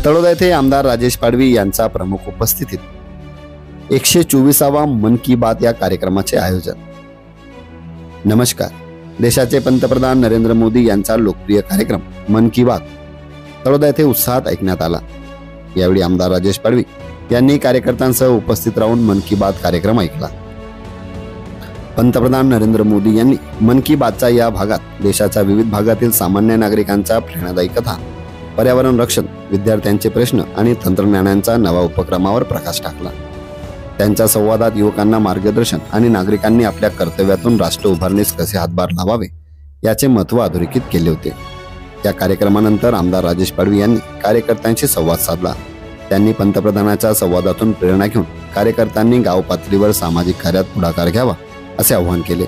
तळोदा येथे आमदार राजेश पाडवी यांचा प्रमुख उपस्थितीत 124वा मन की बात या कार्यक्रमाचे आयोजन। नमस्कार। देशाचे पंतप्रधान नरेंद्र मोदी यांचा लोकप्रिय कार्यक्रम मन की बात तळोदा येथे उत्साहात ऐकण्यात आला। यावेळी आमदार राजेश पाडवी यांनी कार्यकर्त्यांसह उपस्थित राहून मन की बात कार्यक्रम ऐकला। पंतप्रधान नरेंद्र मोदी यांनी मन की बातच्या या भागात देशाच्या विविध भागातील सामान्य नागरिकांच्या प्रेरणादायी कथा, पर्यावरण रक्षण, विद्यार्थ्यांचे प्रश्न आणि तंत्रज्ञानाच्या नवा उपक्रमावर प्रकाश टाकला। त्यांच्या संवादात युवकांना मार्गदर्शन आणि नागरिकांनी आपल्या कर्तव्यातून राष्ट्र उभारणीस कसे हातभार लावावे याचे महत्त्व अधोरेखित केले होते। या कार्यक्रमानंतर आमदार राजेश पाडवी यांनी कार्यकर्त्यांशी संवाद साधला। त्यांनी पंतप्रधानांच्या संवादातून प्रेरणा घेऊन कार्यकर्त्यांनी गाव पातळीवर सामाजिक कार्यात पुढाकार घ्यावा असे आवाहन केले।